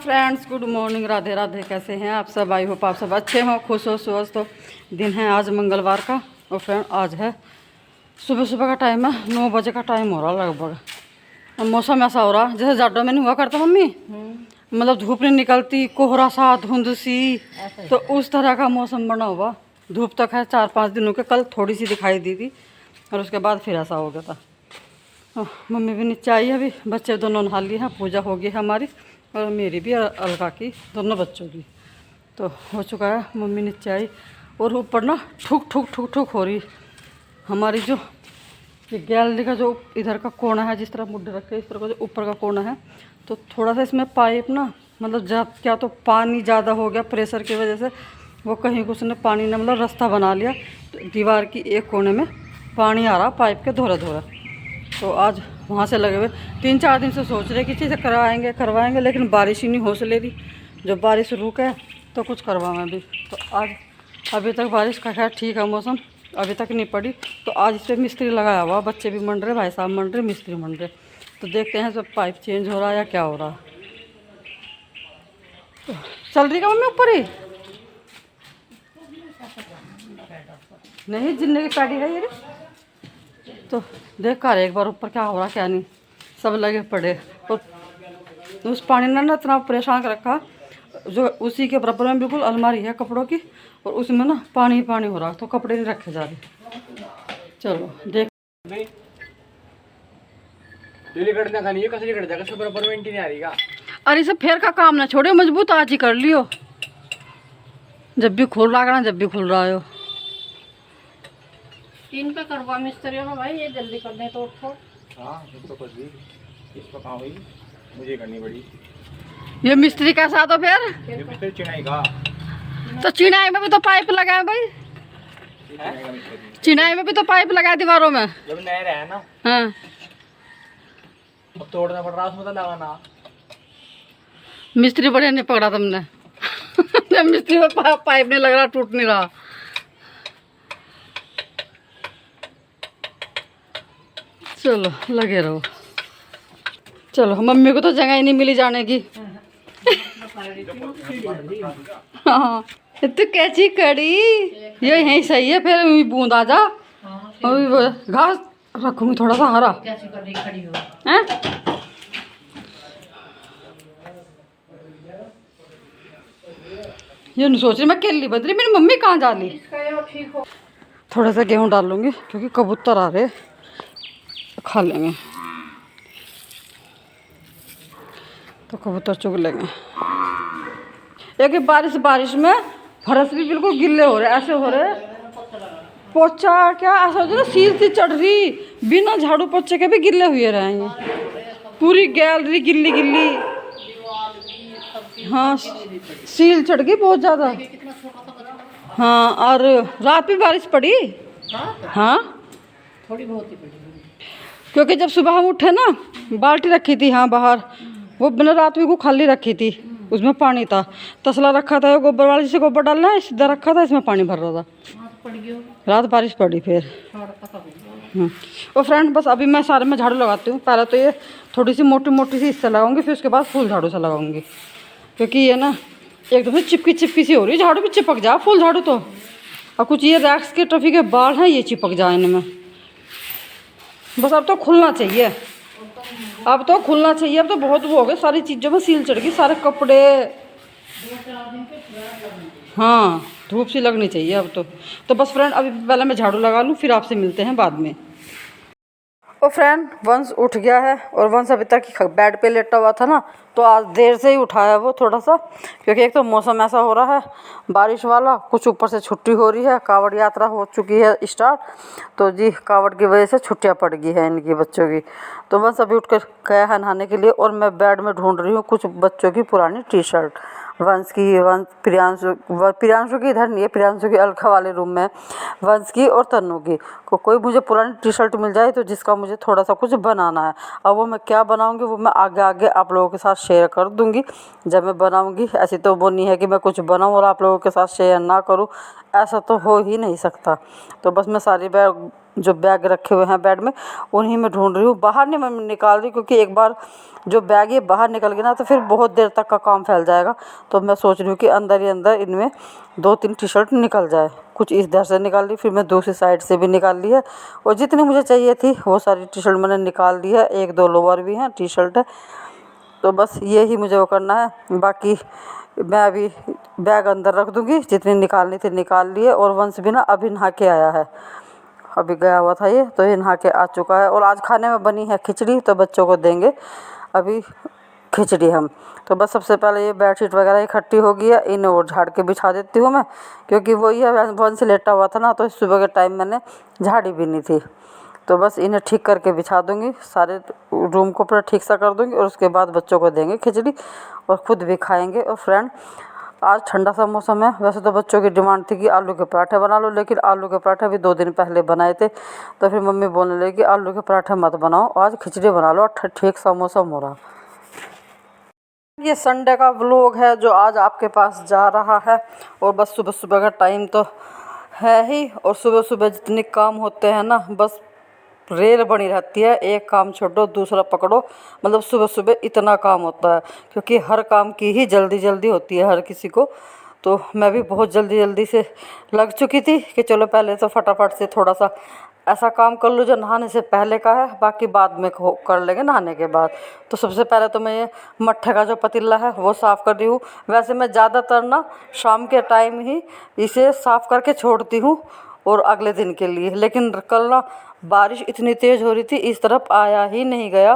Friends, good morning, Radhe Radhe. कैसे हैं आप सब? आई होप आप सब अच्छे हों, खुश हो, स्वस्थ हो। दिन है आज मंगलवार का। और फ्रेंड आज है सुबह सुबह का टाइम है, 9 बजे का टाइम हो रहा लगभग। और मौसम ऐसा हो रहा जैसे जाडो में नहीं हुआ करता मम्मी, मतलब धूप नहीं निकलती, कोहरा सा, धुंध सी, तो उस तरह का मौसम बना हुआ। धूप तक है 4-5 दिनों के, कल थोड़ी सी दिखाई दी थी और उसके बाद फिर ऐसा हो गया था। मम्मी भी नीचे आई है, अभी बच्चे दोनों नहा लिए हैं, पूजा हो गई है हमारी और मेरी भी, अलका की, दोनों बच्चों की तो हो चुका है। मम्मी नीचे आई और ऊपर ना ठुक ठुक ठुक ठुक हो रही। हमारी जो ये गैलरी का जो इधर का कोना है, जिस तरह मुड्ढे रखे इस तरह का जो ऊपर का कोना है, तो थोड़ा सा इसमें पाइप ना, मतलब क्या तो पानी ज़्यादा हो गया प्रेशर की वजह से, वो कहीं कुछ ने पानी ने मतलब रास्ता बना लिया, तो दीवार की एक कोने में पानी आ रहा पाइप के धोरा धोरा। तो आज वहाँ से लगे हुए 3-4 दिन से सोच रहे कि चीज़ें करवाएंगे, लेकिन बारिश ही नहीं हौसले रही। जब बारिश रुके तो कुछ करवाएं भी। तो आज अभी तक बारिश का खैर ठीक है मौसम, अभी तक नहीं पड़ी। तो आज इस पर मिस्त्री लगाया हुआ, बच्चे भी मंड रहे, भाई साहब मंड रहे, मिस्त्री मंड रहे। तो देखते हैं जब पाइप चेंज हो रहा है या क्या हो रहा है। तो चल रही का मम्मी ऊपर ही नहीं, जिन्ने की पैडी है ये। तो देख कर एक बार ऊपर क्या हो रहा क्या नहीं, सब लगे पड़े। और उस पानी ने ना इतना परेशान कर रखा, जो उसी के बराबर में बिल्कुल अलमारी है कपड़ों की, और उसमें ना पानी पानी हो रहा, तो कपड़े नहीं रखे जा रहे। चलो देख अरे सब फेर का काम ना छोड़े, मजबूत आज ही कर लियो, जब भी खुल रहा जब भी खुल रहा हो। 3 पे करवा मिस्त्री हो भाई, ये जल्दी कर दे तो उठो। हाँ तो कुछ भी इस पर कहाँ हुई, मुझे करनी पड़ी। ये मिस्त्री कैसा तो फिर ये मिस्त्री चिनाई का, तो चिनाई में भी तो पाइप लगा है भाई, चिनाई में भी तो पाइप लगा है दीवारों में। जब नहर है ना, हाँ अब तोड़ना पड़ रहा, उसमें तो लगाना। मिस्त्री बढ़िया नहीं पकड़ा तुमने मिस्त्री में पाइप नहीं लग रहा, टूट नहीं रहा। चलो लगे रहो। चलो मम्मी को तो जगह ही नहीं मिली जाने की। हाँ तो कैची कड़ी ये यहीं सही है, फिर बूंद आ जा। घास रखूंगी थोड़ा सा हरा। कैसी कर रही खड़ी हो हैं? ये नहीं सोच रही मैं केली बन रही, मेरी मम्मी कहाँ जा ली। ठीक हो। थोड़ा सा गेहूँ डाल लूँगी क्योंकि कबूतर आ रहे, खा लेंगे तो कबूतर चुग लेंगे। एक बारिश में फर्श भी बिल्कुल गिल्ले हो रहे, ऐसे हो रहे पोछा क्या ऐसा हो रहा, सील सी चढ़ रही, बिना झाड़ू पोछे के भी गिल्ले हुए रहेंगे, पूरी गैलरी गिल्ली गिल्ली। हाँ सील चढ़ गई बहुत ज़्यादा। हाँ और रात भी बारिश पड़ी। हाँ थोड़ी बहुत ही पड़ी, क्योंकि जब सुबह हम उठे ना, बाल्टी रखी थी हाँ बाहर, वो बिना रात में को खाली रखी थी, उसमें पानी था, तसला रखा था, गोबर वाले से गोबर डालना है, सीधा रखा था, इसमें पानी भर रहा था। रात बारिश पड़ी फिर। और फ्रेंड बस अभी मैं सारे में झाड़ू लगाती हूँ। पहले तो ये थोड़ी सी मोटी मोटी सी इससे लगाऊंगी, फिर उसके बाद फूल झाड़ू से लगाऊंगी, क्योंकि ये ना एकदम से चिपकी चिपकी सी हो रही, झाड़ू भी चिपक जाए फूल झाड़ू तो। और कुछ ये रैक्स के टफी के बाल हैं, ये चिपक जाए इनमें। बस अब तो खुलना चाहिए, अब तो खुलना चाहिए। अब तो बहुत वो हो गए, सारी चीज़ों में सील चढ़ गई, सारे कपड़े। हाँ धूप सी लगनी चाहिए अब तो बस फ्रेंड अभी पहले मैं झाड़ू लगा लूँ, फिर आपसे मिलते हैं बाद में। और फ्रेंड वंश उठ गया है, और वंश अभी तक बेड पे लेटा हुआ था ना, तो आज देर से ही उठाया वो थोड़ा सा, क्योंकि एक तो मौसम ऐसा हो रहा है बारिश वाला, कुछ ऊपर से छुट्टी हो रही है, कावड़ यात्रा हो चुकी है स्टार्ट, तो जी कावड़ की वजह से छुट्टियां पड़ गई है इनकी बच्चों की। तो वंश अभी उठ कर गया है नहाने के लिए, और मैं बेड में ढूंढ रही हूँ कुछ बच्चों की पुरानी टी शर्ट, वंश की, प्रियांशु की इधर नहीं है, प्रियांशु की अलखा वाले रूम में, वंश की और तन्नू की। कोई मुझे पुरानी टी शर्ट मिल जाए तो जिसका मुझे थोड़ा सा कुछ बनाना है। अब वो मैं क्या बनाऊंगी वो मैं आगे आप लोगों के साथ शेयर कर दूंगी जब मैं बनाऊंगी। ऐसी तो वो नहीं है कि मैं कुछ बनाऊं और आप लोगों के साथ शेयर ना करूं, ऐसा तो हो ही नहीं सकता। तो बस मैं सारी बैग जो बैग रखे हुए हैं बेड में उन्हीं में ढूंढ रही हूँ, बाहर नहीं मैं निकाल रही, क्योंकि एक बार जो बैग ये बाहर निकल गया ना तो फिर बहुत देर तक का काम फैल जाएगा। तो मैं सोच रही हूँ कि अंदर ही अंदर इनमें 2-3 टी शर्ट निकल जाए। कुछ इधर से निकाल ली, फिर मैं दूसरी साइड से भी निकाल ली है, और जितनी मुझे चाहिए थी वो सारी टी शर्ट मैंने निकाल दी है। 1-2 लोअर भी हैं, टी शर्ट है, तो बस यही मुझे वो करना है। बाकी मैं अभी बैग अंदर रख दूँगी, जितनी निकालनी थी निकाल लिए। और वंश भी ना अभी नहा के आया है, अभी गया हुआ था ये, तो ये नहा के आ चुका है। और आज खाने में बनी है खिचड़ी, तो बच्चों को देंगे अभी खिचड़ी हम। तो बस सबसे पहले ये बेडशीट वगैरह इकट्ठी हो गई है, इन्हें और झाड़ के बिछा देती हूँ मैं, क्योंकि वो ये वंश लेटा हुआ था ना, तो सुबह के टाइम मैंने झाड़ी भी नहीं थी। तो बस इन्हें ठीक करके बिछा दूँगी, सारे रूम को पूरा ठीक सा कर दूँगी, और उसके बाद बच्चों को देंगे खिचड़ी और ख़ुद भी खाएंगे। और फ्रेंड आज ठंडा सा मौसम है, वैसे तो बच्चों की डिमांड थी कि आलू के पराठे बना लो, लेकिन आलू के पराठे भी 2 दिन पहले बनाए थे, तो फिर मम्मी बोलने लगी कि आलू के पराठे मत बनाओ, आज खिचड़ी बना लो, ठीक सा मौसम हो रहा। ये संडे का व्लॉग है जो आज आपके पास जा रहा है। और बस सुबह सुबह का टाइम तो है ही, और सुबह सुबह जितने काम होते हैं ना, बस रेल बनी रहती है, एक काम छोड़ो दूसरा पकड़ो, मतलब सुबह सुबह इतना काम होता है, क्योंकि हर काम की ही जल्दी जल्दी होती है हर किसी को। तो मैं भी बहुत जल्दी जल्दी से लग चुकी थी कि चलो पहले तो फटाफट से थोड़ा सा ऐसा काम कर लो जो नहाने से पहले का है, बाकी बाद में कर लेंगे नहाने के बाद। तो सबसे पहले तो मैं ये मट्ठे का जो पतीला है वो साफ़ कर रही हूँ। वैसे मैं ज़्यादातर ना शाम के टाइम ही इसे साफ़ करके छोड़ती हूँ और अगले दिन के लिए, लेकिन कल ना बारिश इतनी तेज़ हो रही थी, इस तरफ आया ही नहीं गया,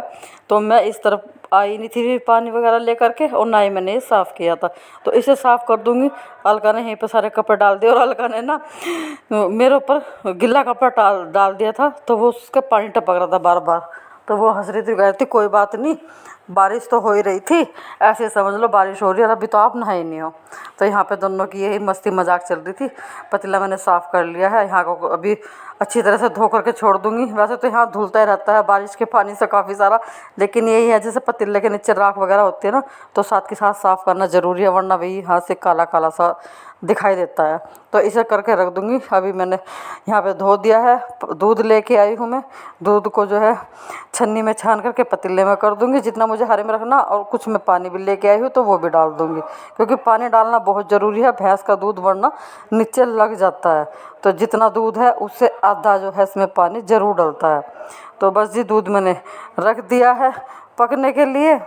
तो मैं इस तरफ आई नहीं थी पानी वगैरह लेकर के, और ना ही मैंने ये साफ़ किया था। तो इसे साफ़ कर दूँगी। अलका ने यहीं पर सारे कपड़े डाल दिए, और अलका ने ना मेरे ऊपर गिल्ला कपड़ा डाल दिया था, तो वो उसका पानी टपक रहा था बार बार, तो वो हंस रही थी, कह रही थी कोई बात नहीं, बारिश तो हो ही रही थी, ऐसे समझ लो बारिश हो रही है, अभी तो आप नहाए नहीं हो। तो यहाँ पे दोनों की यही मस्ती मजाक चल रही थी। पतीला मैंने साफ़ कर लिया है, यहाँ को अभी अच्छी तरह से धो करके छोड़ दूँगी। वैसे तो यहाँ धुलता ही रहता है बारिश के पानी से काफ़ी सारा, लेकिन यही है जैसे पतीले के नीचे राख वगैरह होती है ना, तो साथ के साथ साफ़ करना ज़रूरी है, वरना वही यहाँ से काला काला सा दिखाई देता है। तो इसे करके रख दूँगी। अभी मैंने यहाँ पे धो दिया है, दूध लेके आई हूँ मैं, दूध को जो है छन्नी में छान करके पतीले में कर दूँगी, जितना मुझे हरे में रखना, और कुछ मैं पानी भी लेके आई हूँ तो वो भी डाल दूँगी, क्योंकि पानी डालना बहुत ज़रूरी है। भैंस का दूध वरना नीचे लग जाता है, तो जितना दूध है उससे आधा जो है इसमें पानी ज़रूर डलता है। तो बस जी दूध मैंने रख दिया है पकने के लिए।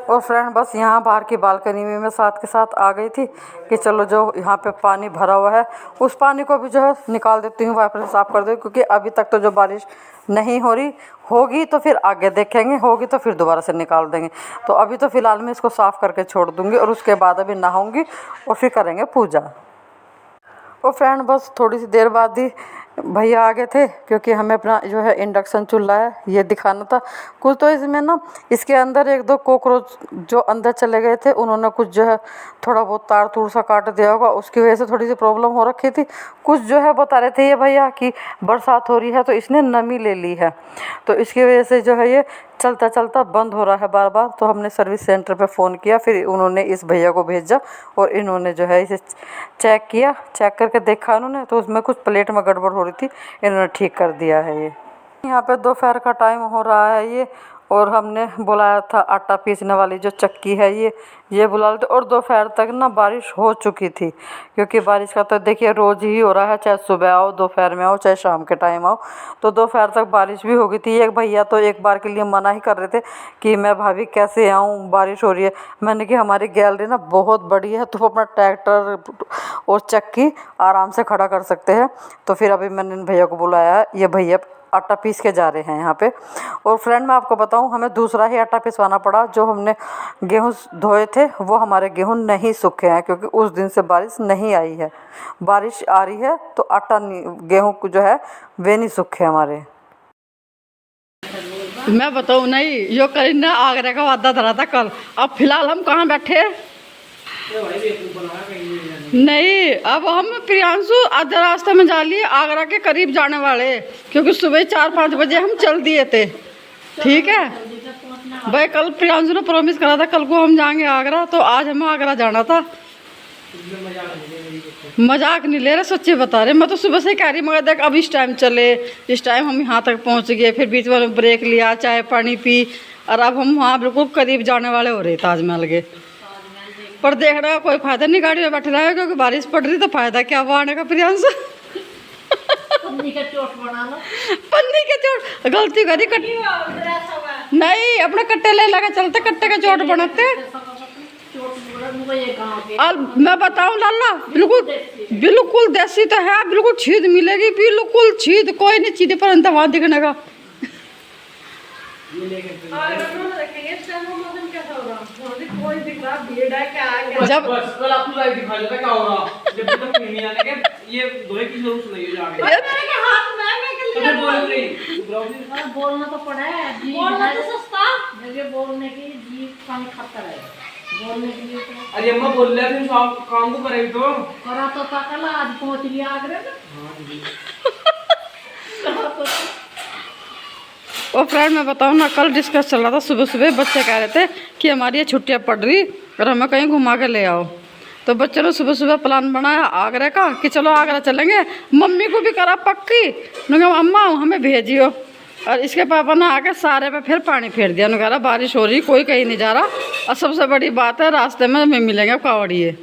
और फ्रेंड बस यहाँ बाहर की बालकनी में मैं साथ के साथ आ गई थी कि चलो जो यहाँ पे पानी भरा हुआ है उस पानी को भी जो है निकाल देती हूँ, वाइपर से साफ़ कर दूँ, क्योंकि अभी तक तो जो बारिश नहीं हो रही, होगी तो फिर आगे देखेंगे, होगी तो फिर दोबारा से निकाल देंगे। तो अभी तो फ़िलहाल मैं इसको साफ़ करके छोड़ दूँगी, और उसके बाद अभी नहाऊँगी और फिर करेंगे पूजा। और फ्रेंड बस थोड़ी सी देर बाद ही भैया आ गए थे, क्योंकि हमें अपना जो है इंडक्शन चूल्हा है ये दिखाना था। कुछ तो इसमें ना इसके अंदर 1-2 कॉकरोच जो अंदर चले गए थे, उन्होंने कुछ जो है थोड़ा बहुत तार तूर सा काट दिया होगा, उसकी वजह से थोड़ी सी प्रॉब्लम हो रखी थी। कुछ जो है बता रहे थे ये भैया कि बरसात हो रही है तो इसने नमी ले ली है, तो इसकी वजह से जो है ये चलता चलता बंद हो रहा है बार बार। तो हमने सर्विस सेंटर पे फ़ोन किया, फिर उन्होंने इस भैया को भेजा, और इन्होंने जो है इसे चेक किया, चेक करके देखा उन्होंने, तो उसमें कुछ प्लेट में गड़बड़ हो रही थी, इन्होंने ठीक कर दिया है। ये यहाँ पे दोपहर का टाइम हो रहा है ये, और हमने बुलाया था आटा पीसने वाली जो चक्की है ये बुला लेते। और दोपहर तक ना बारिश हो चुकी थी, क्योंकि बारिश का तो देखिए रोज़ ही हो रहा है, चाहे सुबह आओ, दोपहर में आओ, चाहे शाम के टाइम आओ, तो दोपहर तक बारिश भी हो गई थी। एक भैया तो एक बार के लिए मना ही कर रहे थे कि मैं भाभी कैसे आऊँ, बारिश हो रही है। मैंने कि हमारी गैलरी ना बहुत बड़ी है, तो अपना ट्रैक्टर और चक्की आराम से खड़ा कर सकते हैं। तो फिर अभी मैंने इन भैया को बुलाया है, ये भैया आटा पीस के जा रहे हैं यहाँ पे। और फ्रेंड मैं आपको बताऊँ, हमें दूसरा ही आटा पिसवाना पड़ा। जो हमने गेहूँ धोए थे वो हमारे गेहूँ नहीं सूखे हैं, क्योंकि उस दिन से बारिश नहीं आई है। बारिश आ रही है तो आटा गेहूँ जो है वे नहीं सूखे हमारे। मैं बताऊँ नहीं, यो कल ने आगरा का वादा धरा था कल, अब फिलहाल हम कहाँ बैठे नहीं, अब हम प्रियांशु आधे रास्ते में जा लिए, आगरा के करीब जाने वाले, क्योंकि सुबह 4-5 बजे हम चल दिए थे। ठीक है भाई, कल प्रियांशु ने प्रॉमिस करा था कल को हम जाएंगे आगरा, तो आज हमें आगरा जाना था। मजाक नहीं ले रहे, सच्चे बता रहे। मैं तो सुबह से ही कह रही मगर देख अब इस टाइम चले, इस टाइम हम यहाँ तक पहुँच गए, फिर बीच में ब्रेक लिया, चाय पानी पी, और अब हम वहाँ बिल्कुल करीब जाने वाले हो रहे ताजमहल के। पर देखने का कोई फायदा नहीं, गाड़ी में बैठ रहा है क्योंकि बारिश पड़ रही, तो फायदा क्या हुआ आने का प्रियांश? पन्नी का चोट बना लो। पन्नी के चोट गलती करी कट नहीं, अपने कट्टे ले लगा चलते, कट्टे का चोट बनाते। और मैं बताऊं लाला, बिल्कुल बिल्कुल देसी तो है, बिल्कुल छीद मिलेगी, बिल्कुल छीद, कोई नहीं चीज पर अंत वहां दिखने का। जब कल आपको लाइव दिखा देता क्या हो रहा, जब तक नहीं आने के ये दोहे की जरूरत नहीं है जाके। तो बोल रही बोलना तो पड़ा है, बोलना तो सस्ता मुझे, बोलने की जी पानी खाता है, बोलने के लिए तो। अरे अम्मा बोल रहे थे काम को करेगी तो करा तो कल आज पहुंच गया आगरा ना। और फ्रेंड मैं बताऊँ ना, कल डिस्कस चल रहा था सुबह सुबह, बच्चे कह रहे थे कि हमारी ये छुट्टियाँ पड़ रही और हमें कहीं घुमा के ले आओ। तो बच्चों ने सुबह सुबह प्लान बनाया आगरा का कि चलो आगरा चलेंगे। मम्मी को भी करा पक्की, उन्होंने कहा अम्मा हमें भेजियो। और इसके पापा ने आके सारे पे फिर पानी फेर दिया, उन्होंने कहा बारिश हो रही, कोई कहीं नहीं जा रहा, और सबसे बड़ी बात है रास्ते में हमें मिलेंगे कावड़िए।